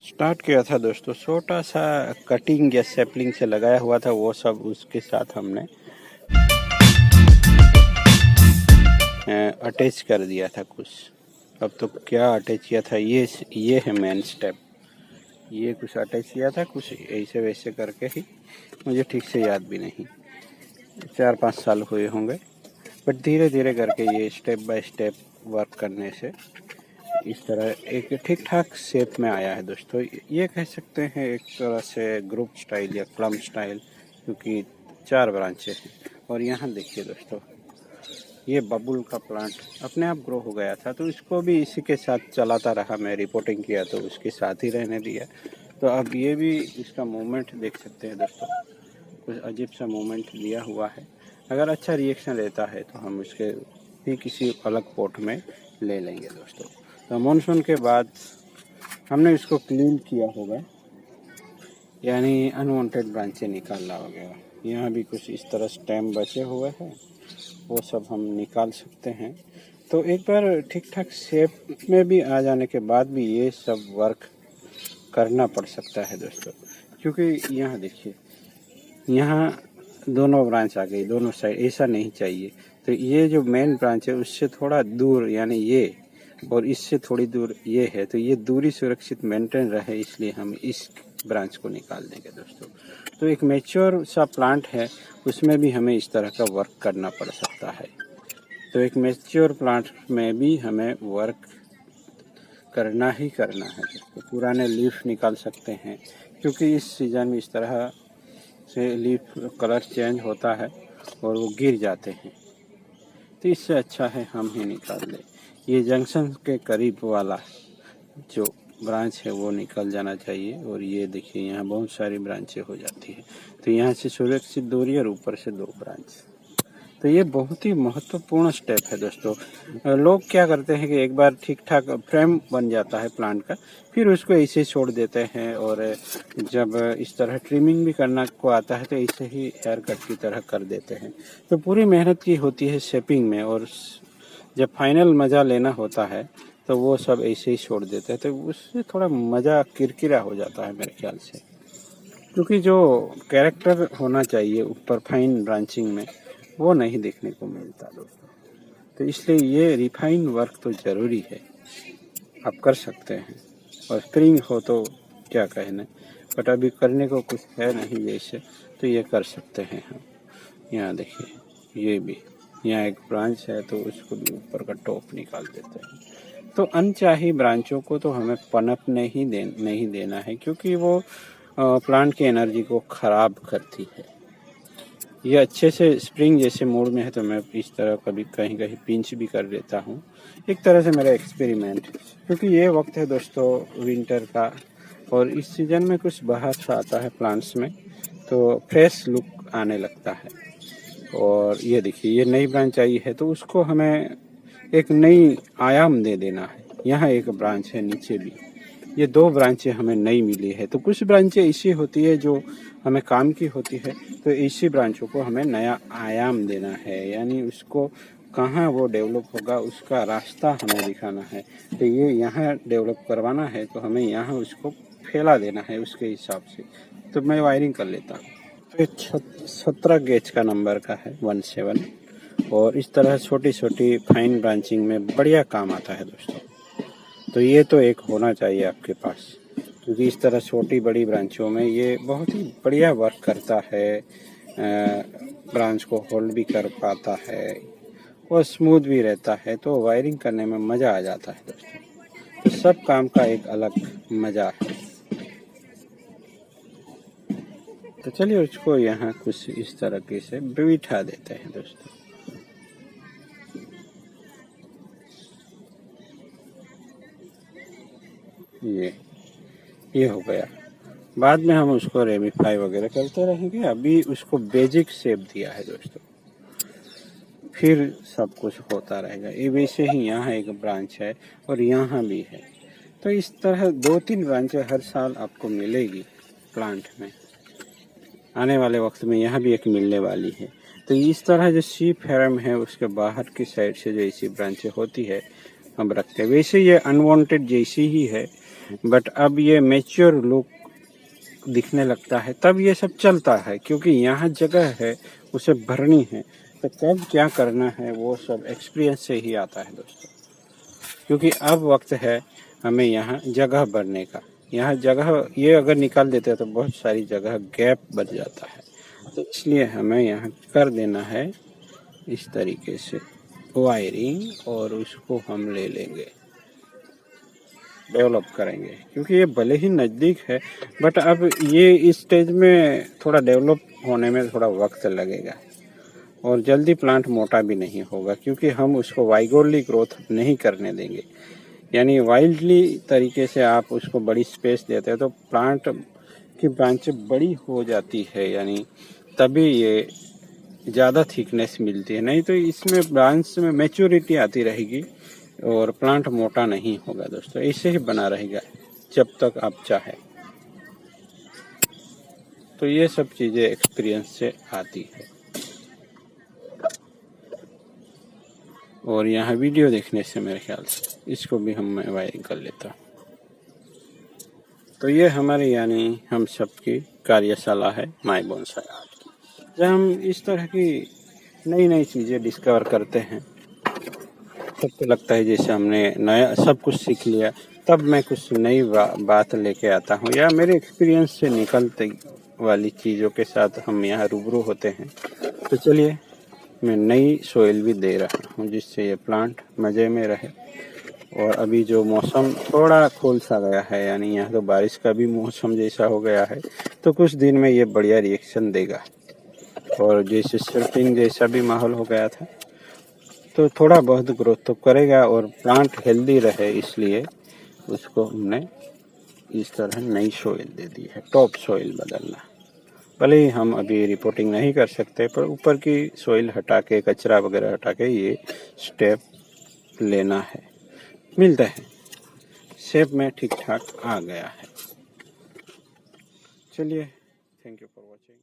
Start किया था दोस्तों, छोटा सा कटिंग या सैपलिंग से लगाया हुआ था, वो सब उसके साथ हमने अटैच कर दिया था कुछ। अब तो क्या अटैच किया था, ये है मेन स्टेप। ये कुछ अटैच किया था, कुछ ऐसे वैसे करके ही, मुझे ठीक से याद भी नहीं, 4-5 साल हुए होंगे। बट धीरे धीरे करके ये स्टेप बाय स्टेप वर्क करने से इस तरह एक ठीक ठाक शेप में आया है दोस्तों। ये कह सकते हैं एक तरह से ग्रुप स्टाइल या क्लम स्टाइल, क्योंकि 4 ब्रांचें हैं। और यहाँ देखिए दोस्तों, ये बबुल का प्लांट अपने आप ग्रो हो गया था, तो इसको भी इसी के साथ चलाता रहा। मैं रिपोर्टिंग किया तो उसके साथ ही रहने दिया। तो अब ये भी इसका मूवमेंट देख सकते हैं दोस्तों, कुछ अजीब सा मूवमेंट लिया हुआ है। अगर अच्छा रिएक्शन लेता है तो हम उसके भी किसी अलग पॉट में ले लेंगे दोस्तों। तो मानसून के बाद हमने इसको क्लीन किया होगा, यानी अनवांटेड ब्रांचें निकालना होगा। यहाँ भी कुछ इस तरह स्टेम बचे हुए हैं, वो सब हम निकाल सकते हैं। तो एक बार ठीक ठाक शेप में भी आ जाने के बाद भी ये सब वर्क करना पड़ सकता है दोस्तों, क्योंकि यहाँ देखिए, यहाँ दोनों ब्रांच आ गई दोनों साइड, ऐसा नहीं चाहिए। तो ये जो मेन ब्रांच है उससे थोड़ा दूर, यानी ये और इससे थोड़ी दूर ये है, तो ये दूरी सुरक्षित मेंटेन रहे, इसलिए हम इस ब्रांच को निकाल देंगे दोस्तों। तो एक मैच्योर सा प्लांट है, उसमें भी हमें इस तरह का वर्क करना पड़ सकता है। तो एक मैच्योर प्लांट में भी हमें वर्क करना ही करना है दोस्तों। पुराने लीफ निकाल सकते हैं, क्योंकि इस सीज़न में इस तरह से लीफ कलर चेंज होता है और वो गिर जाते हैं, तो इससे अच्छा है हम ही निकाल लें। ये जंक्शन के करीब वाला जो ब्रांच है वो निकल जाना चाहिए। और ये देखिए, यहाँ बहुत सारी ब्रांचें हो जाती है, तो यहाँ से सुरक्षित दूरी और ऊपर से 2 ब्रांच। तो ये बहुत ही महत्वपूर्ण स्टेप है दोस्तों। लोग क्या करते हैं कि एक बार ठीक ठाक फ्रेम बन जाता है प्लांट का, फिर उसको ऐसे छोड़ देते हैं, और जब इस तरह ट्रिमिंग भी करना को आता है तो ऐसे ही हेयर कट की तरह कर देते हैं। तो पूरी मेहनत की होती है शेपिंग में, और जब फाइनल मज़ा लेना होता है तो वो सब ऐसे ही छोड़ देते हैं, तो उससे थोड़ा मज़ा किरकिरा हो जाता है मेरे ख्याल से। क्योंकि जो कैरेक्टर होना चाहिए ऊपर फाइन ब्रांचिंग में, वो नहीं देखने को मिलता दोस्तों। तो इसलिए ये रिफाइन वर्क तो ज़रूरी है, आप कर सकते हैं। और स्प्रिंग हो तो क्या कहने, बट अभी करने को कुछ है नहीं जैसे, तो ये कर सकते हैं हम। यहाँ देखिए, ये भी यहाँ एक ब्रांच है, तो उसको भी ऊपर का टॉप निकाल देते हैं। तो अनचाही ब्रांचों को तो हमें पनपने ही नहीं देना है, क्योंकि वो प्लांट की एनर्जी को ख़राब करती है। ये अच्छे से स्प्रिंग जैसे मोड में है, तो मैं इस तरह कभी कहीं कहीं पिंच भी कर देता हूँ, एक तरह से मेरा एक्सपेरिमेंट। क्योंकि ये वक्त है दोस्तों विंटर का, और इस सीज़न में कुछ बाहर सा आता है प्लांट्स में, तो फ्रेश लुक आने लगता है। और ये देखिए, ये नई ब्रांच आई है, तो उसको हमें एक नई आयाम दे देना है। यहाँ एक ब्रांच है नीचे भी, ये 2 ब्रांचें हमें नई मिली है। तो कुछ ब्रांचें ऐसी होती है जो हमें काम की होती है, तो ऐसी ब्रांचों को हमें नया आयाम देना है, यानी उसको कहाँ वो डेवलप होगा उसका रास्ता हमें दिखाना है। तो ये यहाँ डेवलप करवाना है, तो हमें यहाँ उसको फैला देना है उसके हिसाब से। तो मैं वायरिंग कर लेता हूँ। तो 17 गेज का नंबर का है 17, और इस तरह छोटी छोटी फाइन ब्रांचिंग में बढ़िया काम आता है दोस्तों। तो ये तो एक होना चाहिए आपके पास, क्योंकि इस तरह छोटी बड़ी ब्रांचों में ये बहुत ही बढ़िया वर्क करता है। ब्रांच को होल्ड भी कर पाता है और स्मूथ भी रहता है, तो वायरिंग करने में मज़ा आ जाता है दोस्तों। तो सब काम का एक अलग मज़ा है। तो चलिए उसको यहाँ कुछ इस तरीके से बिठा देते हैं दोस्तों। ये हो गया। बाद में हम उसको रेमिफाई वगैरह करते रहेंगे, अभी उसको बेसिक शेप दिया है दोस्तों, फिर सब कुछ होता रहेगा। ये वैसे ही यहाँ एक ब्रांच है और यहाँ भी है, तो इस तरह 2-3 ब्रांचें हर साल आपको मिलेगी प्लांट में। आने वाले वक्त में यहाँ भी एक मिलने वाली है। तो इस तरह जो सी फैरम है उसके बाहर की साइड से जो ऐसी ब्रांचें होती है हम रखते हैं। वैसे ये अनवांटेड जैसी ही है, बट अब ये मैच्योर लुक दिखने लगता है, तब ये सब चलता है, क्योंकि यहाँ जगह है उसे भरनी है। तो कब क्या करना है वो सब एक्सपीरियंस से ही आता है दोस्तों, क्योंकि अब वक्त है हमें यहाँ जगह भरने का। यहाँ जगह ये अगर निकाल देते हैं तो बहुत सारी जगह गैप बच जाता है, तो इसलिए हमें यहाँ कर देना है इस तरीके से वायरिंग, और उसको हम ले लेंगे, डेवलप करेंगे, क्योंकि ये भले ही नज़दीक है बट अब ये इस स्टेज में थोड़ा डेवलप होने में थोड़ा वक्त लगेगा, और जल्दी प्लांट मोटा भी नहीं होगा, क्योंकि हम उसको वाइगोरली ग्रोथ नहीं करने देंगे। यानी वाइल्डली तरीके से आप उसको बड़ी स्पेस देते हैं तो प्लांट की ब्रांचें बड़ी हो जाती है, यानी तभी ये ज़्यादा थिकनेस मिलती है, नहीं तो इसमें ब्रांच में मैच्योरिटी आती रहेगी और प्लांट मोटा नहीं होगा दोस्तों। ऐसे ही बना रहेगा जब तक आप चाहें। तो ये सब चीज़ें एक्सपीरियंस से आती है, और यहाँ वीडियो देखने से मेरे ख्याल से इसको भी मैं वायरिंग कर लेता हूँ। तो ये हमारे यानी हम सबकी कार्यशाला है माय बोनसाई आर्ट की, जब हम इस तरह की नई नई चीज़ें डिस्कवर करते हैं सबको लगता है जैसे हमने नया सब कुछ सीख लिया। तब मैं कुछ नई बात लेके आता हूँ, या मेरे एक्सपीरियंस से निकलते वाली चीज़ों के साथ हम यहाँ रूबरू होते हैं। तो चलिए मैं नई सोइल भी दे रहा हूँ जिससे ये प्लांट मज़े में रहे। और अभी जो मौसम थोड़ा खुल सा गया है, यानी यहाँ तो बारिश का भी मौसम जैसा हो गया है, तो कुछ दिन में ये बढ़िया रिएक्शन देगा। और जैसे सर्फिंग जैसा भी माहौल हो गया था तो थोड़ा बहुत ग्रोथ तो करेगा, और प्लांट हेल्दी रहे इसलिए उसको हमने इस तरह नई सोइल दे दी है। टॉप सोइल बदलना, भले ही हम अभी रिपोर्टिंग नहीं कर सकते, पर ऊपर की सोइल हटा के, कचरा वगैरह हटा के ये स्टेप लेना है। मिलता है शेप में ठीक ठाक आ गया है। चलिए, थैंक यू फॉर वॉचिंग।